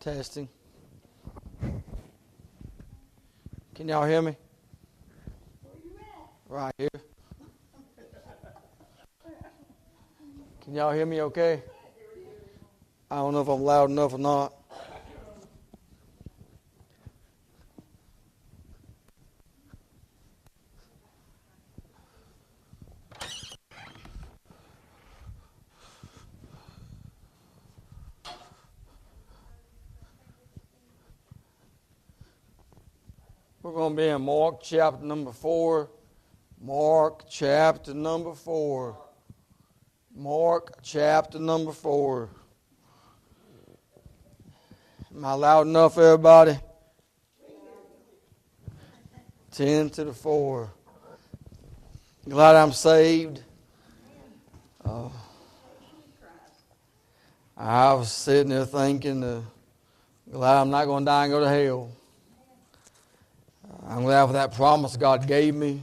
Testing. Can y'all hear me? Right here. Can y'all hear me okay? I don't know if I'm loud enough or not. We're going to be in Mark chapter number 4. Mark chapter number 4. Mark chapter number 4. Am I loud enough, everybody? 10 to the 4. Glad I'm saved. I was sitting there thinking, glad I'm not going to die and go to hell. I'm glad for that promise God gave me.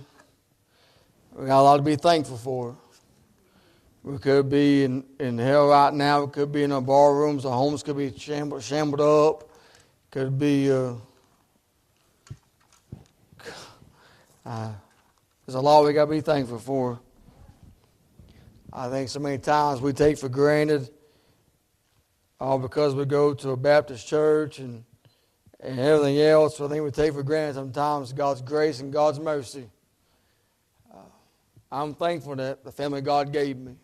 We got a lot to be thankful for. We could be in hell right now. We could be in our bar rooms. Our homes could be shambled up. Could be... there's a lot we got to be thankful for. I think so many times we take for granted, all because we go to a Baptist church and everything else. I think we take for granted sometimes God's grace and God's mercy. I'm thankful that the family God gave me.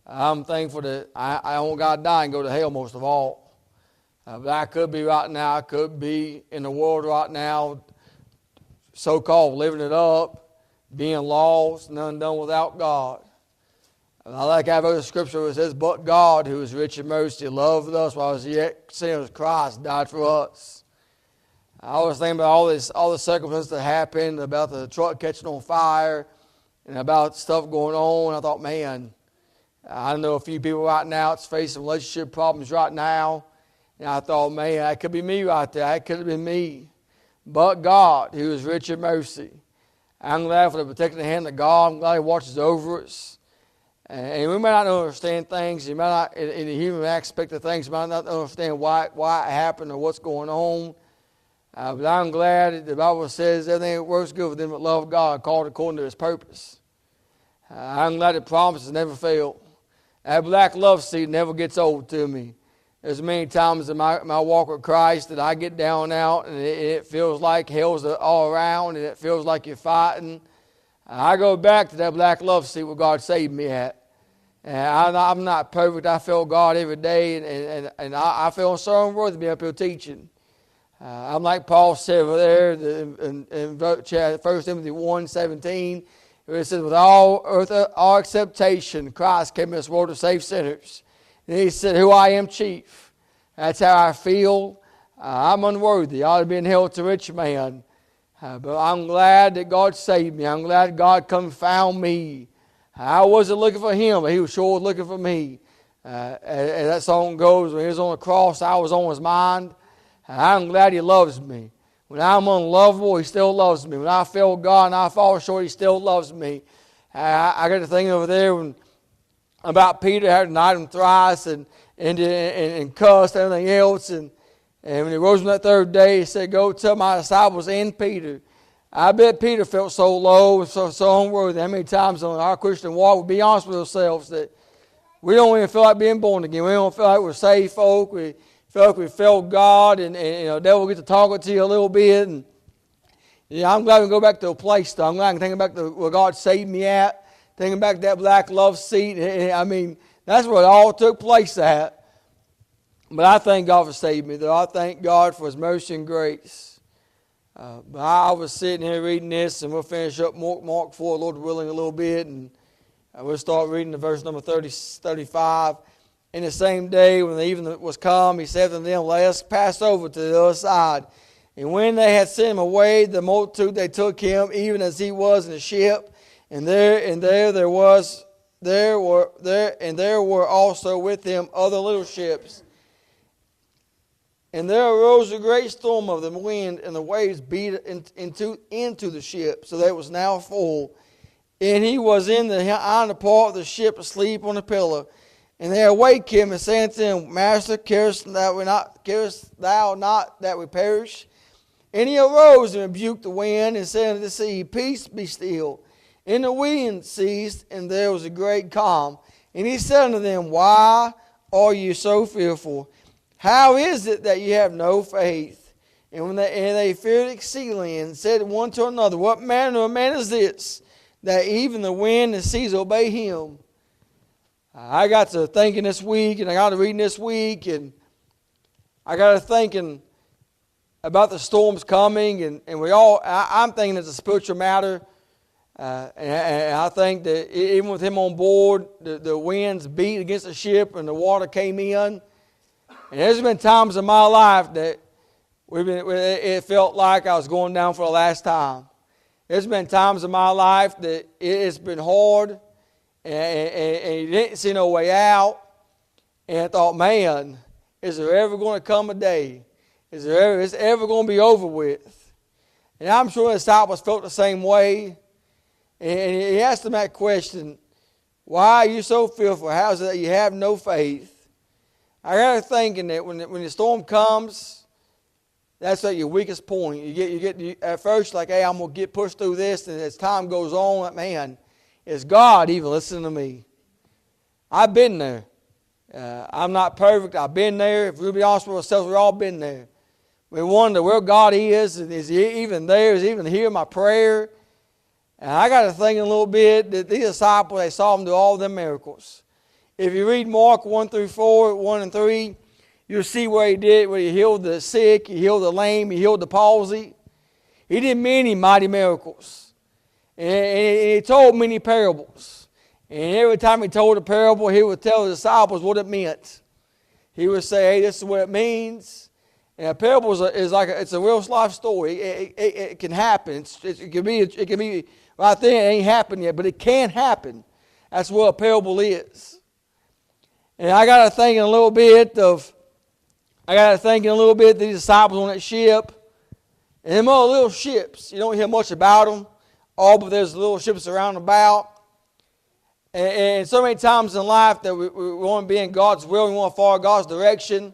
I'm thankful that I don't got to die and go to hell most of all. But I could be right now. I could be in the world right now, so-called living it up, being lost and undone without God. And I like how the scripture where it says, but God, who is rich in mercy, loved us while we was yet sinners. Christ died for us. I was thinking about all the circumstances that happened, about the truck catching on fire, and about stuff going on. I thought, man, I know a few people right now that's facing relationship problems right now. And I thought, man, that could be me right there. That could have been me. But God, who is rich in mercy. I'm glad for the protecting hand of God. I'm glad He watches over us. And we might not understand things. You might not, in the human aspect of things, you might not understand why it happened or what's going on. But I'm glad that the Bible says everything works good for them that love God, called according to His purpose. I'm glad the promises never fail. That black love seed never gets old to me. There's many times in my walk with Christ that I get down and out, and it feels like hell's all around, and it feels like you're fighting. I go back to that black love seat where God saved me at. And I'm not perfect. I feel God every day, and I feel so unworthy to be up here teaching. I'm like Paul said over there in 1 Timothy 1:17, where it says, with all acceptation, Christ came in this world to save sinners. And He said, who I am chief. That's how I feel. I'm unworthy. I ought to be in hell to rich man. But I'm glad that God saved me. I'm glad God come and found me. I wasn't looking for Him, but He was sure looking for me. As that song goes, when He was on the cross, I was on His mind. I'm glad He loves me. When I'm unlovable, He still loves me. When I fail God and I fall short, He still loves me. I got to think over there about Peter had denied Him thrice and cussed and everything else. And when He rose on that third day, He said, go tell my disciples and Peter. I bet Peter felt so low and so unworthy. How many times on our Christian walk, we be honest with ourselves that we don't even feel like being born again. We don't feel like we're saved folk. We feel like we failed God, and the devil gets to talking to you a little bit. And I'm glad we can go back to a place, though. I'm glad I can think back to where God saved me at, thinking back to that black love seat. I mean, that's where it all took place at. But I thank God for saving me, though. I thank God for His mercy and grace. But I was sitting here reading this, and we'll finish up Mark 4, Lord willing, a little bit. And we'll start reading the verse number 35. In the same day, when the evening was come, He said to them, let us pass over to the other side. And when they had sent Him away, the multitude, they took Him, even as He was in the ship. And there were also with Him other little ships. And there arose a great storm of the wind, and the waves beat into the ship, so that it was now full. And He was in the hinder part of the ship, asleep on a pillow. And they awake him and say unto him, Master, carest thou not that we perish? And he arose and rebuked the wind and said unto the sea, Peace, be still. And the wind ceased, and there was a great calm. And he said unto them, Why are you so fearful? How is it that you have no faith? And they feared exceedingly, and said one to another, What manner of man is this, that even the wind and seas obey him? I got to thinking this week, and I got to reading this week, and I got to thinking about the storms coming, and I'm thinking it's a spiritual matter. And I think that even with him on board, the winds beat against the ship and the water came in. And there's been times in my life that it felt like I was going down for the last time. There's been times in my life that it's been hard and you didn't see no way out. And I thought, man, is there ever going to come a day? Is it ever going to be over with? And I'm sure the disciples felt the same way. And he asked them that question, why are you so fearful? How is it that you have no faith? I got to thinking that when the storm comes, that's at your weakest point. You get at first like, hey, I'm going to get pushed through this. And as time goes on, like, man, is God even listening to me? I've been there. I'm not perfect. I've been there. If we'll be honest with ourselves, we've all been there. We wonder where God is. And is he even there? Is he even hearing my prayer? And I got to think a little bit that these disciples, they saw him do all them miracles. If you read Mark 1-4, 1 and 3, you'll see where he healed the sick, he healed the lame, he healed the palsy. He did many mighty miracles. And he told many parables. And every time he told a parable, he would tell the disciples what it meant. He would say, hey, this is what it means. And a parable is like it's a real life story. It can happen. It can be right there. It ain't happened yet, but it can happen. That's what a parable is. And I got to think a little bit of the disciples on that ship. And them other little ships, you don't hear much about them. But there's little ships around about. And so many times in life that we want to be in God's will, we want to follow God's direction.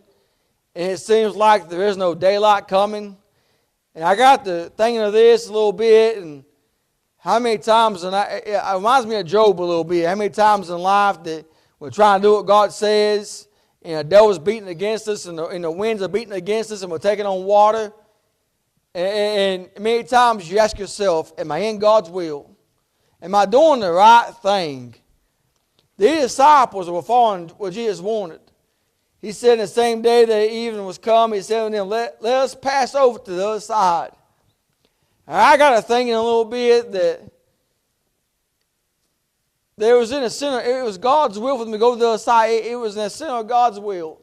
And it seems like there is no daylight coming. And I got to thinking of this a little bit, and how many times, and it reminds me of Job a little bit, how many times in life that we're trying to do what God says, and the devil's beating against us, and the winds are beating against us, and we're taking on water. And many times you ask yourself, am I in God's will? Am I doing the right thing? These disciples were following what Jesus wanted. He said the same day that evening was come, he said to them, let us pass over to the other side. And I got to thinking a little bit that there was in the center, it was God's will for them to go to the other side. It was in the center of God's will.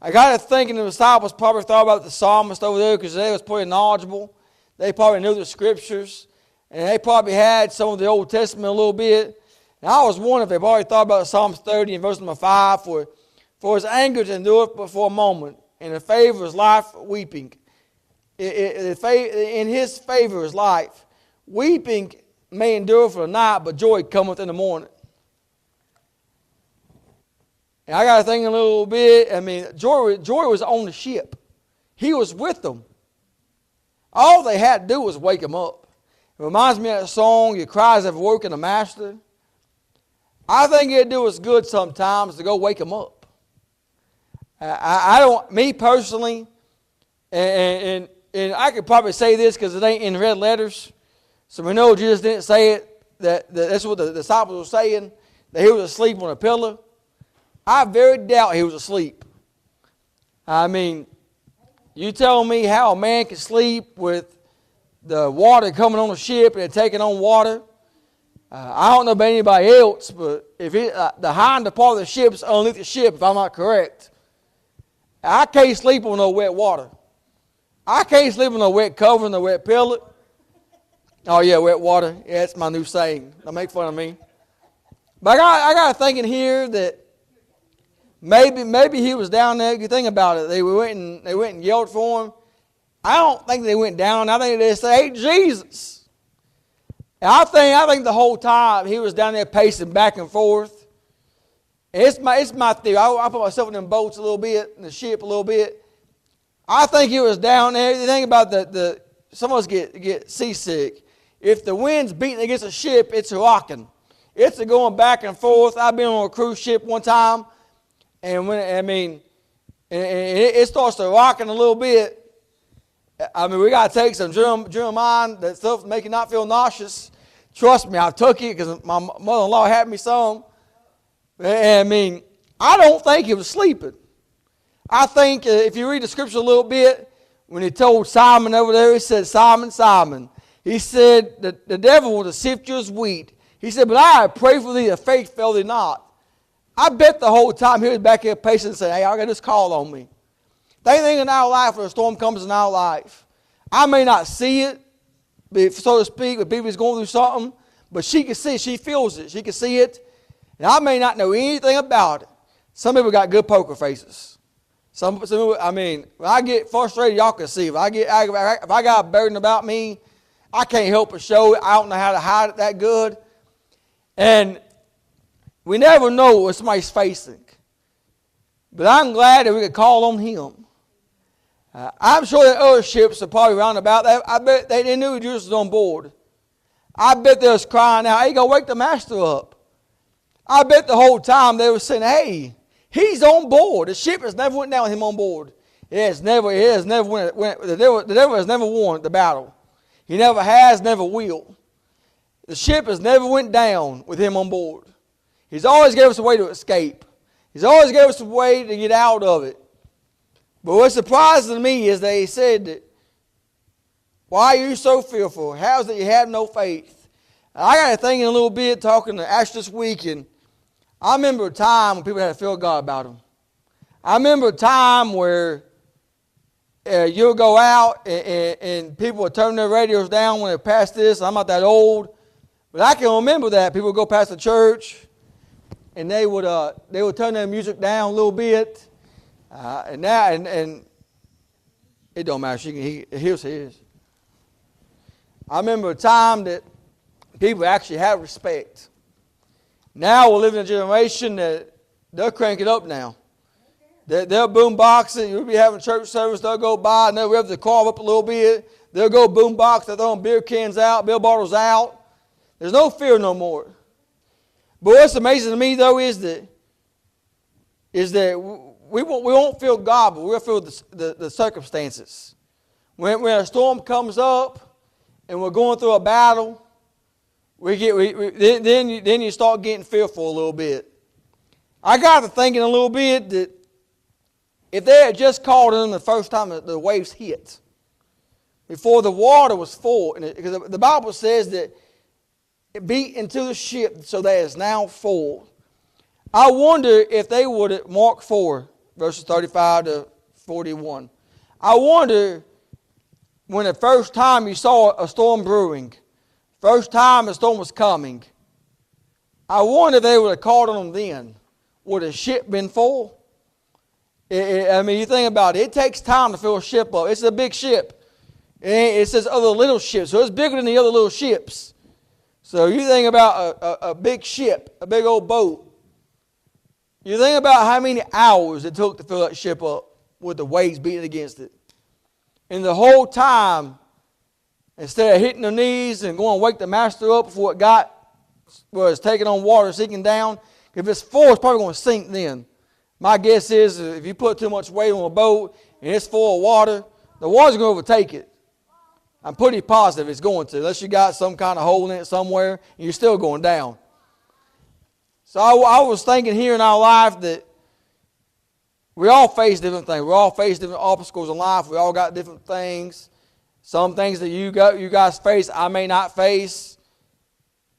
I got to thinking the disciples probably thought about the psalmist over there because they was pretty knowledgeable. They probably knew the scriptures. And they probably had some of the Old Testament a little bit. And I was wondering if they've already thought about Psalms 30 and verse number 5, for his anger to endure but for a moment, and the favor of his life weeping. In his favor is life. Weeping may endure for the night, but joy cometh in the morning. And I got to think a little bit. I mean, joy was on the ship. He was with them. All they had to do was wake him up. It reminds me of that song, Your Cries Have Woken the Master. I think it'd do us good sometimes to go wake him up. I don't, me personally, and I could probably say this because it ain't in red letters, so we know Jesus didn't say it, that's what the disciples were saying, that he was asleep on a pillow. I very doubt he was asleep. I mean, you tell me how a man can sleep with the water coming on the ship and taking on water. I don't know about anybody else, but if the hind part of the ship is underneath the ship, if I'm not correct, I can't sleep on no wet water. I can't sleep on no wet cover, no wet pillow. Oh yeah, wet water. Yeah, that's my new saying. Don't make fun of me. But I got thinking here that maybe he was down there. You think about it. They went and yelled for him. I don't think they went down. I think they said, "Hey, Jesus." And I think the whole time he was down there pacing back and forth. And it's my theory. I put myself in them boats a little bit, in the ship a little bit. I think it was down there. The thing about some of us get seasick. If the wind's beating against a ship, it's rocking. It's going back and forth. I've been on a cruise ship one time, and it starts to rocking a little bit. I mean, we got to take some German that stuff to make you not feel nauseous. Trust me, I took it because my mother-in-law had me some. And, I mean, I don't think he was sleeping. I think if you read the scripture a little bit, when he told Simon over there, he said, Simon, Simon. He said, the devil will sift you as wheat. He said, but I pray for thee, that faith fail thee not. I bet the whole time he was back here patient and saying, hey, I got this call on me. Same thing in our life when a storm comes in our life. I may not see it, so to speak, when people's going through something, but she can see it, she feels it, she can see it. And I may not know anything about it. Some people got good poker faces. Some people, I mean, when I get frustrated, y'all can see. If I got a burden about me, I can't help but show it. I don't know how to hide it that good. And we never know what somebody's facing. But I'm glad that we could call on him. I'm sure that other ships are probably around about that. I bet they knew Jesus was on board. I bet they was crying out, hey, go wake the master up. I bet the whole time they were saying, hey, he's on board. The ship has never went down with him on board. The devil has never won the battle. He never has, never will. The ship has never went down with him on board. He's always gave us a way to escape. He's always gave us a way to get out of it. But what's surprising to me is that he said that, why are you so fearful? How is it you have no faith? And I got to thinking a little bit, talking to Ash this week, and I remember a time when people had to feel God about them. I remember a time where you'll go out and people would turn their radios down when they pass this. I'm not that old, but I can remember that. People would go past the church, and they would turn their music down a little bit. And it don't matter. Here's his. I remember a time that people actually had respect. Now we're living in a generation that they'll crank it up now. They'll boom box it. You'll be having church service. They'll go by and they'll rev the car up a little bit. They'll go boom box. They're throwing beer cans out, beer bottles out. There's no fear no more. But what's amazing to me though is that we won't feel God, but we'll feel the circumstances. When a storm comes up and we're going through a battle, then you start getting fearful a little bit. I got to thinking a little bit that if they had just called in the first time the waves hit, before the water was full, because the Bible says that it beat into the ship so that it's now full. I wonder if they would have, Mark 4, verses 35 to 41. I wonder when the first time you saw a storm brewing, first time a storm was coming, I wonder if they would have called on them then. Would the ship been full? I mean, you think about it. It takes time to fill a ship up. It's a big ship. It says other little ships, so it's bigger than the other little ships. So you think about a big ship, a big old boat. You think about how many hours it took to fill that ship up with the waves beating against it. And the whole time, instead of hitting their knees and going to wake the master up before it was taking on water, sinking down, if it's full, it's probably going to sink then. My guess is if you put too much weight on a boat and it's full of water, the water's going to overtake it. I'm pretty positive it's going to, unless you got some kind of hole in it somewhere and you're still going down. So I was thinking here in our life that we all face different things. We all face different obstacles in life. We all got different things. Some things that you guys face, I may not face.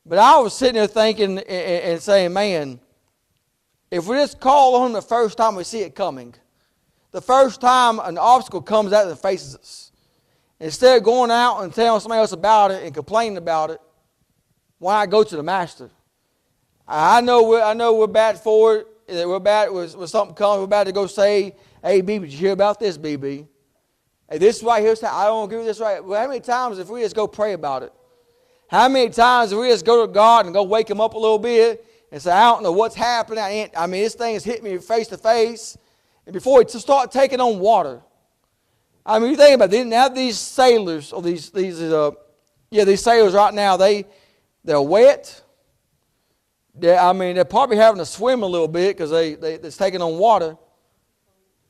But I was sitting there thinking and saying, man, if we just call on him the first time we see it coming, the first time an obstacle comes out and faces us, instead of going out and telling somebody else about it and complaining about it, why not go to the master? I know we're bad for it. That we're bad when something comes. We're about to go say, "Hey, BB, did you hear about this, BB? Hey, this right here. I don't agree with this right." Well, how many times if we just go pray about it? How many times if we just go to God and go wake Him up a little bit and say, I don't know what's happening. I mean, this thing has hit me face to face. And before he start taking on water. I mean, you think about it. Now these sailors, or these sailors right now, they're wet. They're probably having to swim a little bit because they're taking on water.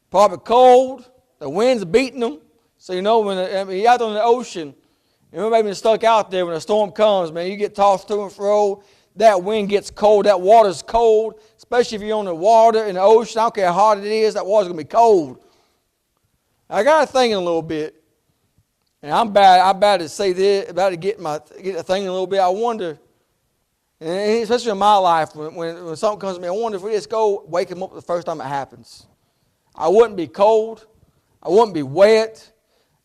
Probably cold. The wind's beating them. So, you know, you're out on the ocean, and everybody been stuck out there when a storm comes, man, you get tossed to and fro. That wind gets cold. That water's cold, especially if you're on the water in the ocean. I don't care how hard it is, that water's going to be cold. I got to thinking a little bit, and I'm bad to say this, about to get thinking a little bit. I wonder, and especially in my life, when something comes to me, I wonder if we just go wake him up the first time it happens. I wouldn't be cold. I wouldn't be wet.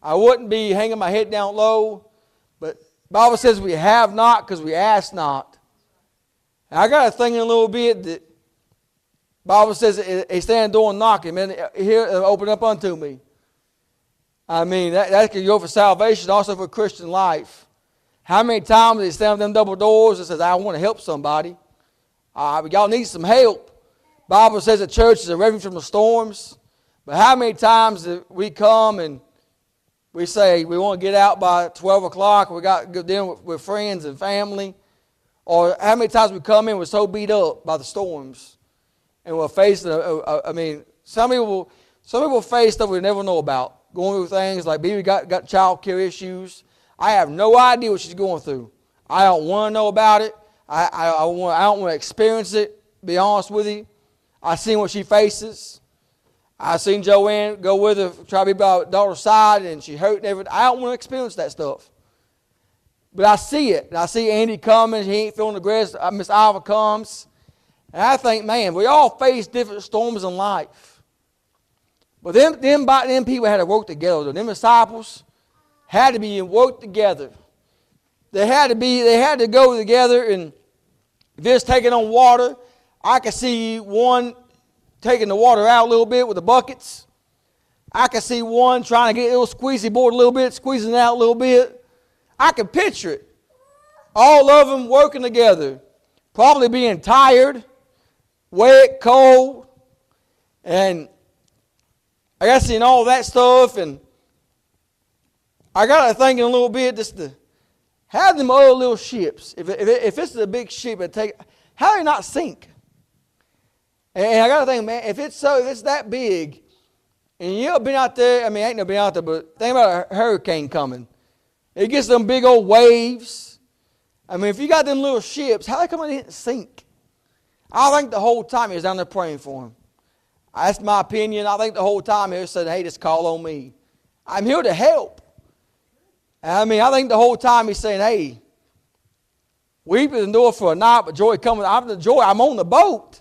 I wouldn't be hanging my head down low. But the Bible says we have not because we ask not. And I got to think a little bit that the Bible says he stand at the door and knocking, man, here open up unto me. I mean, that can go for salvation, also for Christian life. How many times they stand on them double doors and says, I want to help somebody. Y'all need some help. The Bible says the church is a refuge from the storms. But how many times do we come and we say we want to get out by 12 o'clock, we got to go dinner with friends and family? Or how many times we come in, we're so beat up by the storms and we're facing, some people face stuff we never know about. Going through things like Baby got child care issues. I have no idea what she's going through. I don't want to know about it. I don't want to experience it, be honest with you. I've seen what she faces. I've seen Joanne go with her, try to be by her daughter's side, and she hurt and everything. I don't want to experience that stuff. But I see it. And I see Andy coming. He ain't feeling the grass. Miss Iva comes. And I think, man, we all face different storms in life. But them people had to work together. Them disciples had to be worked together. They had to go together, and just taking on water. I could see one taking the water out a little bit with the buckets. I could see one trying to get a little squeezy board a little bit, squeezing it out a little bit. I could picture it. All of them working together. Probably being tired, wet, cold. And I got to see all that stuff. And I got to thinking a little bit just to have them other little ships. If it's a big ship, how do they not sink? And I got to think, man, if it's that big, and you ever been out there, ain't no been out there, but think about a hurricane coming. It gets them big old waves. If you got them little ships, how they come they didn't sink? I think the whole time he was down there praying for him. That's my opinion. I think the whole time he was saying, hey, just call on me. I'm here to help. I think the whole time he's saying, hey, weeping endure for a night, but joy coming. I'm on the boat.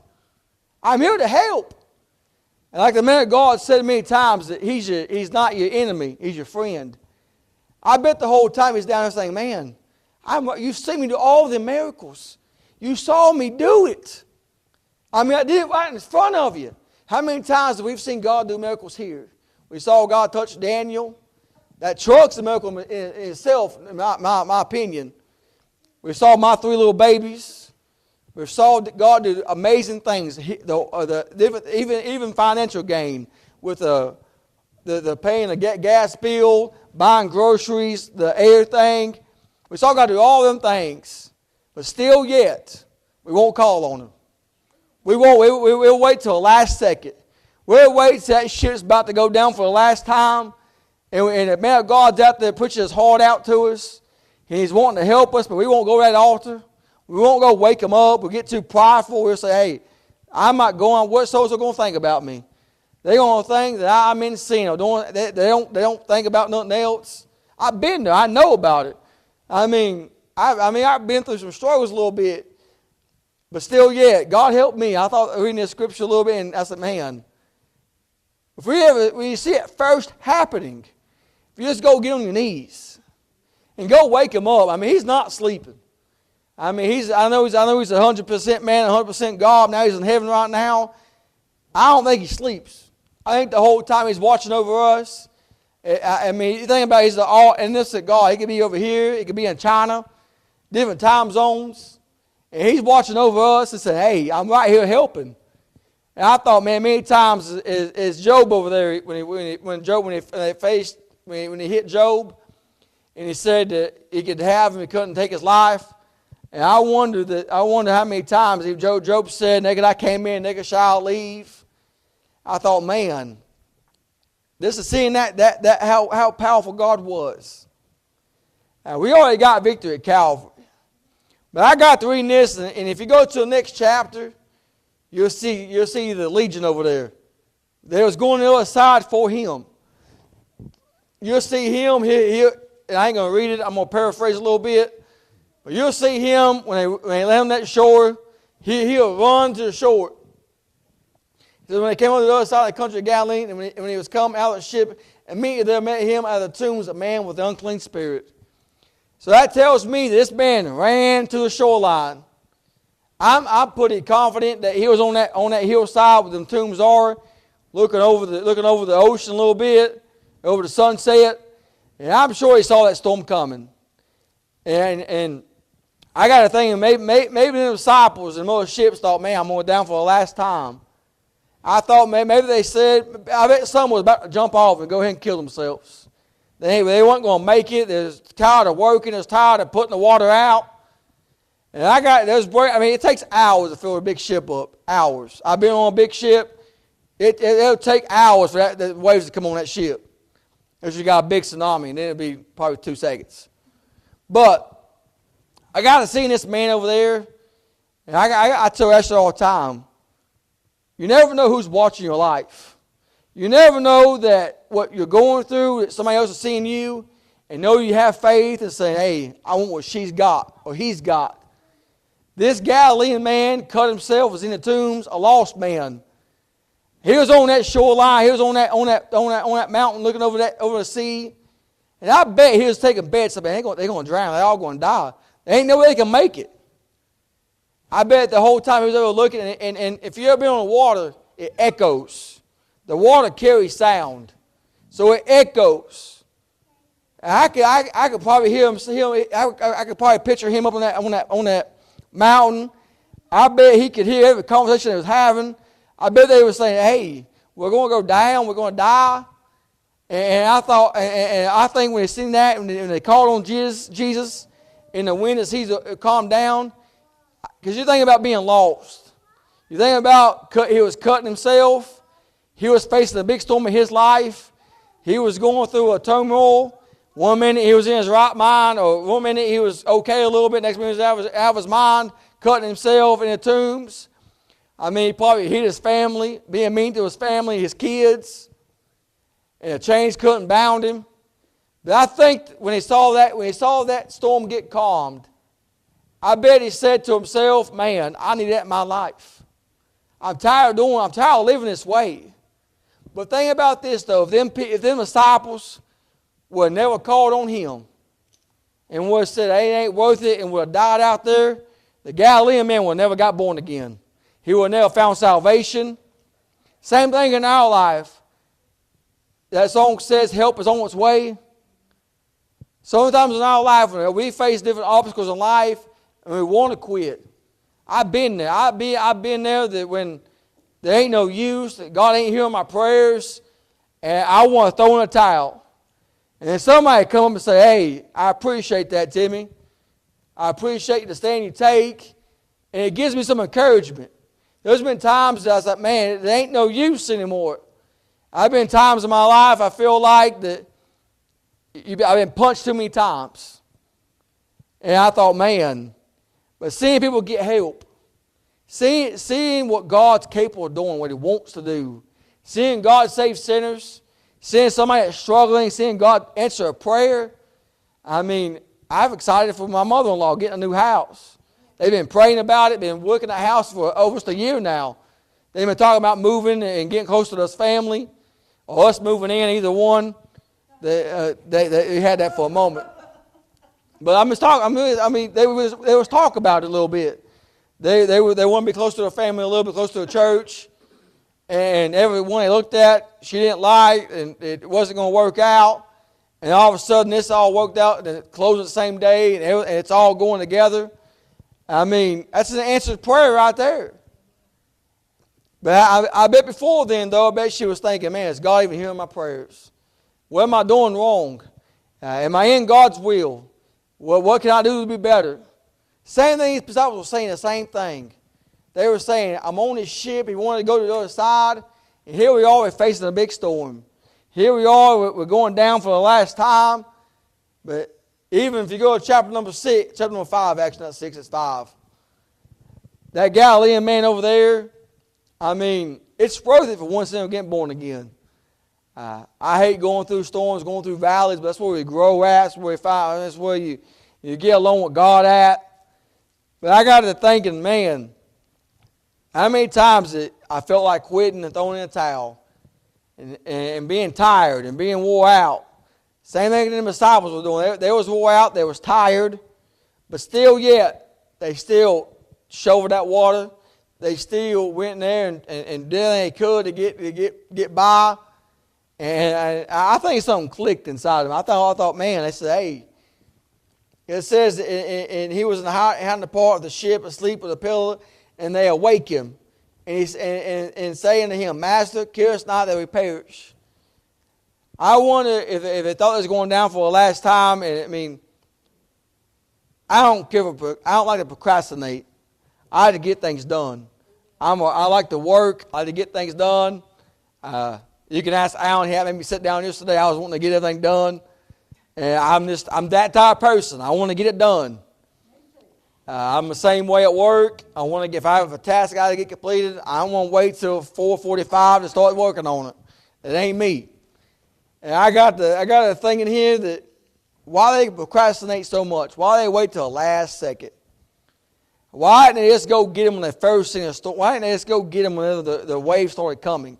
I'm here to help. And like the man of God said many times, that he's not your enemy, he's your friend. I bet the whole time he's down there saying, man, you've seen me do all the miracles. You saw me do it. I did it right in front of you. How many times have we seen God do miracles here? We saw God touch Daniel. That truck's a miracle in itself, in my opinion. We saw my 3 little babies. We saw God do amazing things. Even financial gain with the paying the gas bill, buying groceries, the air thing. We saw God do all them things. But still yet, we won't call on Him. We'll wait till the last second. We'll wait till that ship's about to go down for the last time. And the man of God's out there pushing His heart out to us. And He's wanting to help us, but we won't go to that altar. We won't go wake them up. We'll get too prideful. We'll say, hey, I'm not going. What souls are going to think about me? They're going to think that I'm in sin. They don't think about nothing else. I've been there. I know about it. I've been through some struggles a little bit. But still yet, God helped me. I thought reading this scripture a little bit, and I said, man, when you see it first happening, if you just go get on your knees and go wake him up. He's not sleeping. I know he's 100% man, 100% God. Now he's in heaven right now. I don't think he sleeps. I think the whole time he's watching over us. You think about it, he's the all, and this is God. He could be over here. He could be in China, different time zones. And he's watching over us and saying, hey, I'm right here helping. And I thought, man, many times is Job over there when he hit Job, and he said that he could have him, he couldn't take his life. And I wonder how many times Job said, naked I came in, naked shall leave. I thought, man, this is seeing that how powerful God was. Now, we already got victory at Calvary. But I got to reading this, and if you go to the next chapter, you'll see the legion over there. They was going to the other side for him. You'll see him here, and I ain't going to read it. I'm going to paraphrase a little bit. But you'll see him, when they let him that shore, he'll run to the shore. So when they came over the other side of the country of Galilee, and when he was come out of the ship, immediately there met him out of the tombs a man with an unclean spirit. So that tells me this man ran to the shoreline. I'm pretty confident that he was on that hillside where them tombs are, looking over the ocean a little bit, over the sunset, and I'm sure he saw that storm coming. And I got to think, maybe the disciples and most ships thought, man, I'm going down for the last time. I thought maybe they said, I bet some was about to jump off and go ahead and kill themselves. They weren't going to make it. They're tired of working. They're tired of putting the water out. And it takes hours to fill a big ship up. Hours. I've been on a big ship. It'll take hours for the waves to come on that ship. If you got a big tsunami, and then it'll be probably 2 seconds. But I got to see this man over there, and I tell Esther all the time, you never know who's watching your life. You never know that what you're going through, that somebody else is seeing you and know you have faith and saying, hey, I want what she's got or he's got. This Galilean man cut himself, was in the tombs, a lost man. He was on that shoreline, he was on that mountain looking over the sea. And I bet he was taking bets. They're going to drown, they're all going to die. There ain't no way they can make it. I bet the whole time he was over looking, and if you ever been on the water, it echoes. The water carries sound, so it echoes. I could probably hear him. I could probably picture him up on that mountain. I bet he could hear every conversation they was having. I bet they were saying, "Hey, we're going to go down. We're going to die." And I think when they seen that, when they called on Jesus, and the wind and seas calmed down, because you think about being lost. You think about he was cutting himself. He was facing a big storm in his life. He was going through a turmoil. One minute he was in his right mind, or one minute he was okay a little bit. Next minute he was out of his mind, cutting himself in the tombs. I mean, he probably hit his family, being mean to his family, his kids. And the chains couldn't bound him. But I think when he saw that storm get calmed, I bet he said to himself, man, I need that in my life. I'm tired of living this way. But think about this, though. If them disciples would have never called on him and would have said, hey, it ain't worth it, and would have died out there, the Galilean man would have never got born again. He would have never found salvation. Same thing in our life. That song says, help is on its way. Sometimes in our life, we face different obstacles in life, and we want to quit. I've been there. I've been there that when there ain't no use, that God ain't hearing my prayers, and I want to throw in a towel. And then somebody come up and say, hey, I appreciate that, Timmy. I appreciate the stand you take, and it gives me some encouragement. There's been times that I was like, man, there ain't no use anymore. I've been times in my life I feel like that I've been punched too many times. And I thought, man, but seeing people get help, seeing what God's capable of doing, what He wants to do, seeing God save sinners, seeing somebody that's struggling, seeing God answer a prayer. I mean, I'm excited for my mother-in-law getting a new house. They've been praying about it, been working at the house for almost a year now. They've been talking about moving and getting closer to us family, or us moving in, either one. They had that for a moment. But they was talking about it a little bit. They want to be close to their family, a little bit close to the church. And everyone they looked at, she didn't like, and it wasn't going to work out. And all of a sudden, this all worked out, and it closed the same day, and it's all going together. I mean, that's an answered prayer right there. But I bet before then, though, I bet she was thinking, man, is God even hearing my prayers? What am I doing wrong? Am I in God's will? What can I do to be better? Same thing, these disciples were saying the same thing. They were saying, I'm on this ship. He wanted to go to the other side. And here we are, we're facing a big storm. Here we are, we're going down for the last time. But even if you go to chapter number 5, actually not 6, it's 5. That Galilean man over there, I mean, it's worth it for one sinner getting born again. I hate going through storms, going through valleys, but that's where we grow at. That's where we find. That's where you get along with God at. But I got to thinking, man, how many times that I felt like quitting and throwing in a towel and being tired and being wore out. Same thing the disciples were doing. They was wore out. They was tired. But still yet, they still shoveled that water. They still went in there and did everything they could to get by. And I think something clicked inside of them. I thought, man, they said, hey. It says, and he was in the part of the ship, asleep with a pillow, and they awake him. And saying to him, Master, carest not that we perish. I wonder if they thought it was going down for the last time. And I mean, I don't like to procrastinate. I like to get things done. I like to work. I like to get things done. You can ask Alan. He had me sit down yesterday. I was wanting to get everything done. And I'm that type of person. I want to get it done. I'm the same way at work. I want to get, if I have a task I got to get completed, I don't want to wait till 4:45 to start working on it. It ain't me. And I got a thing in here that why they procrastinate so much, why they wait till the last second. Why didn't they just go get them when they first seen the storm? Why didn't they just go get them when the wave started coming?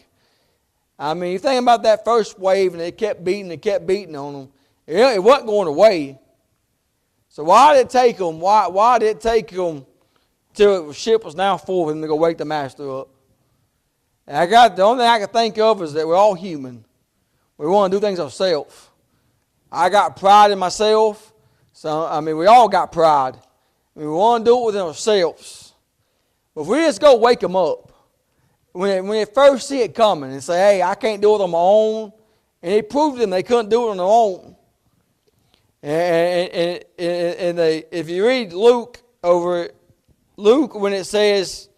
I mean, you think about that first wave and it kept beating on them. It wasn't going away. So why did it take them? Why did it take them till the ship was now full for them to go wake the master up? And the only thing I can think of is that we're all human. We want to do things ourselves. I got pride in myself. So I mean, we all got pride. We want to do it within ourselves. But if we just go wake them up, when they first see it coming and say, hey, I can't do it on my own, and he proved to them they couldn't do it on their own. And if you read Luke when it says,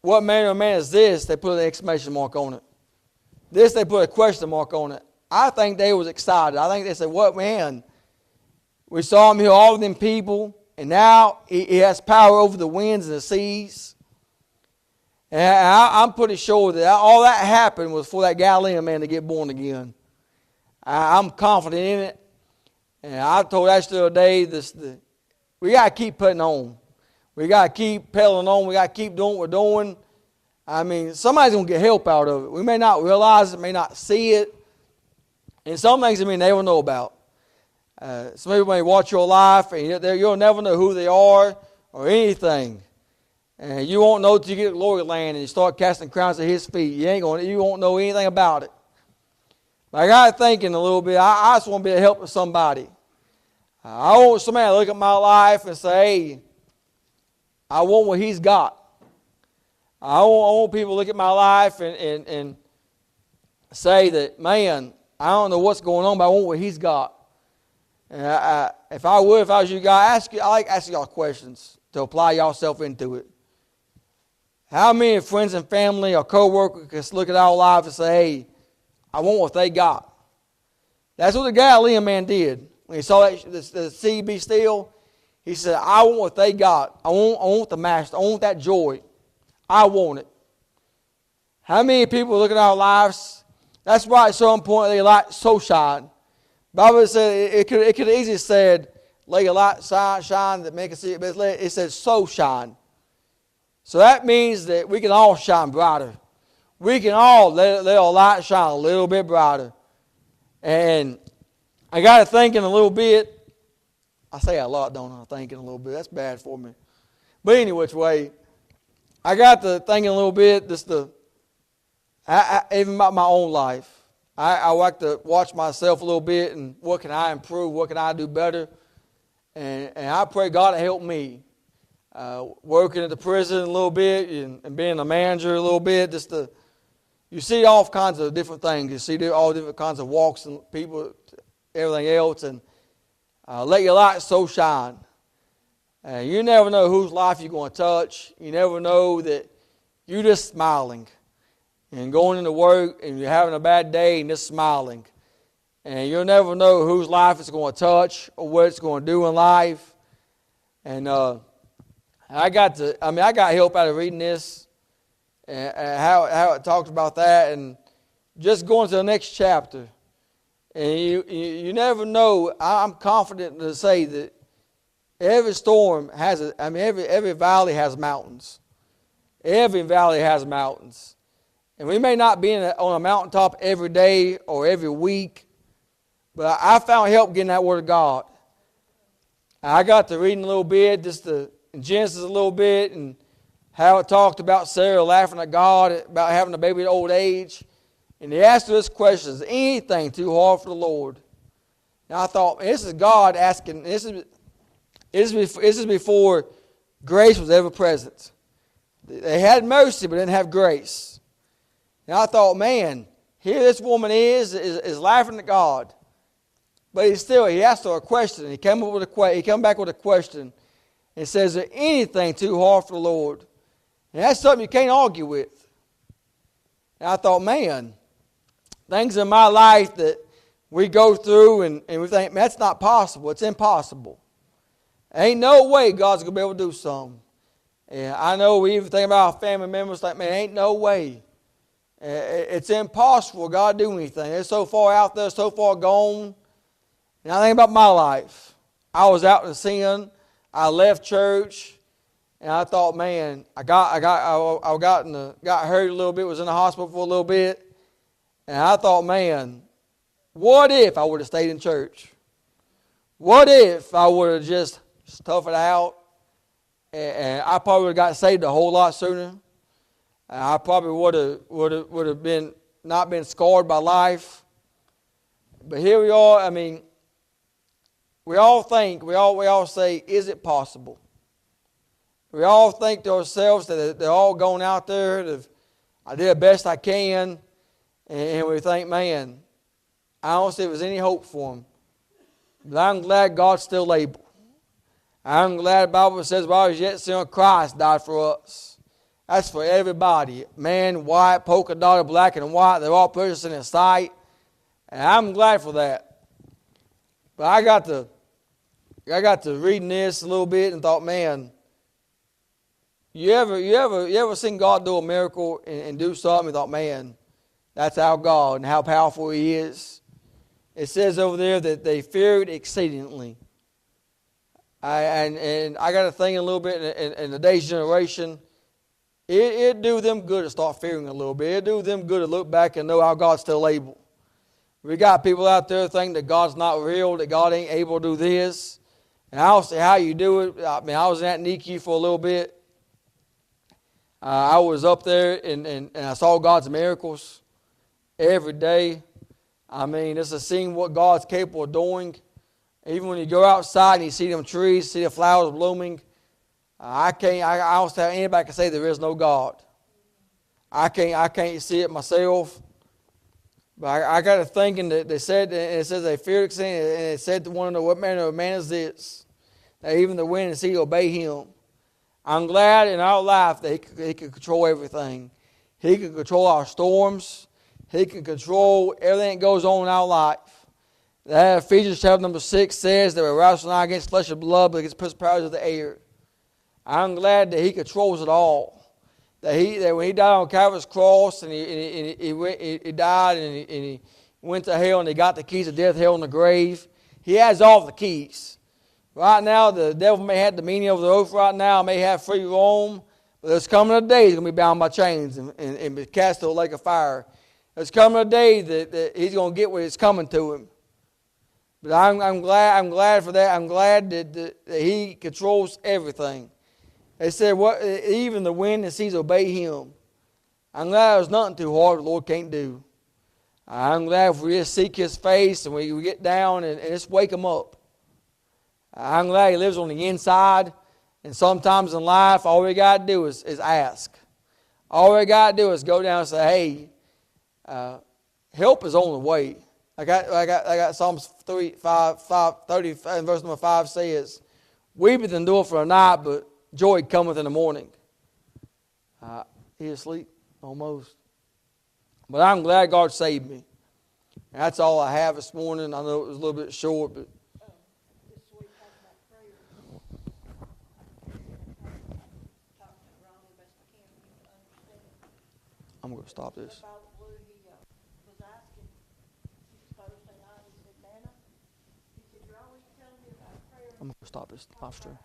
what manner of man is this, they put an exclamation mark on it. This, they put a question mark on it. I think they was excited. I think they said, what man? We saw him heal all of them people, and now he has power over the winds and the seas. And I'm pretty sure that all that happened was for that Galilean man to get born again. I'm confident in it. And I told Ashley the other day, we got to keep putting on. We got to keep pedaling on. We got to keep doing what we're doing. I mean, somebody's going to get help out of it. We may not realize it, may not see it. And some things, they will know about. Some people may watch your life, and you'll never know who they are or anything. And you won't know till you get to glory land and you start casting crowns at his feet. You won't know anything about it. But I got thinking a little bit. I just want to be a help to somebody. I want somebody to look at my life and say, hey, I want what he's got. I want people to look at my life and say that, man, I don't know what's going on, but I want what he's got. And if I was you guys, I like asking y'all questions to apply yourself into it. How many friends and family or co-workers can look at our life and say, hey, I want what they got? That's what the Galilean man did. When he saw the sea be still, he said, I want what they got. I want the master. I want that joy. I want it. How many people look at our lives? That's why it's so important they light so shine. The Bible said it could have easily said, let your light shine that make us see it. But it says so shine. So that means that we can all shine brighter. We can all let our light shine a little bit brighter. And I got to thinking a little bit. I say a lot, don't I? Thinking a little bit. That's bad for me. But any which way, I got to thinking a little bit. Even about my own life. I like to watch myself a little bit and what can I improve? What can I do better? And I pray God to help me. working at the prison a little bit and being a manager a little bit. You see all kinds of different things. You see all different kinds of walks and people, everything else, and let your light so shine. You never know whose life you're going to touch. You never know that you're just smiling and going into work and you're having a bad day and just smiling. And you'll never know whose life it's going to touch or what it's going to do in life. And I got help out of reading this and how it talks about that, and just going to the next chapter. And you never know. I'm confident to say that every storm has every valley has mountains. Every valley has mountains. And we may not be on a mountaintop every day or every week, but I found help getting that Word of God. I got to reading a little bit, in Genesis a little bit, and how it talked about Sarah laughing at God about having a baby at old age. And he asked her this question: is anything too hard for the Lord? And I thought, this is God asking. This is before grace was ever present. They had mercy, but didn't have grace. And I thought, man, here this woman is laughing at God. But he asked her a question. He came back with a question and says, is there anything too hard for the Lord? And that's something you can't argue with. And I thought, man, things in my life that we go through and we think, man, that's not possible. It's impossible. Ain't no way God's going to be able to do something. And I know we even think about our family members like, man, ain't no way. It's impossible for God to do anything. It's so far out there, so far gone. And I think about my life. I was out in sin. I left church. And I thought, man, I got hurt a little bit, was in the hospital for a little bit. And I thought, man, what if I would have stayed in church? What if I would have just toughed it out? And I probably would have got saved a whole lot sooner. And I probably would have been not been scarred by life. But here we are. I mean, we all say, is it possible? We all think to ourselves that they're all going out there. I did the best I can. And we think, man, I don't see if there's any hope for them. But I'm glad God's still able. I'm glad the Bible says, while I was yet sinner, Christ died for us. That's for everybody. Man, white, polka dotted, black and white. They're all precious in His sight. And I'm glad for that. But I got to reading this a little bit and thought, man, you ever seen God do a miracle and do something and thought, man, that's our God and how powerful He is? It says over there that they feared exceedingly. And I got to think a little bit in today's generation, it'd do them good to start fearing a little bit. It'd do them good to look back and know how God's still able. We got people out there thinking that God's not real, that God ain't able to do this. And I don't see how you do it. I mean, I was in that NICU for a little bit. I was up there and I saw God's miracles every day. I mean, just to see what God's capable of doing. Even when you go outside and you see them trees, see the flowers blooming, I don't see how anybody can say there is no God. I can't see it myself. But I got to thinking that they said, and it says they feared exceedingly, and it said to one another, what manner of man is this, that even the wind and sea obey Him? I'm glad in our life that He can control everything. He can control our storms. He can control everything that goes on in our life. That Ephesians chapter number 6 says that we wrestle not against flesh and blood, but against principalities of the air. I'm glad that He controls it all. That when He died on Calvary's cross and he died and he went to hell and He got the keys of death, hell, and the grave, He has all the keys. Right now, the devil may have dominion over the earth right now, may have free roam, but there's coming a day He's going to be bound by chains and be cast into a lake of fire. There's coming a day that He's going to get what is coming to Him. But I'm glad for that. I'm glad that He controls everything. They said, even the wind and seas obey Him. I'm glad there's nothing too hard the Lord can't do. I'm glad if we just seek His face and we get down and just wake Him up. I'm glad He lives on the inside. And sometimes in life, all we got to do is ask. All we got to do is go down and say, hey, help is on the way. I got Psalms 30, and verse number 5 says, weepeth endure for a night, but joy cometh in the morning. He asleep almost. But I'm glad God saved me. And that's all I have this morning. I know it was a little bit short, but I'm going to stop this. I'm going to stop this live stream.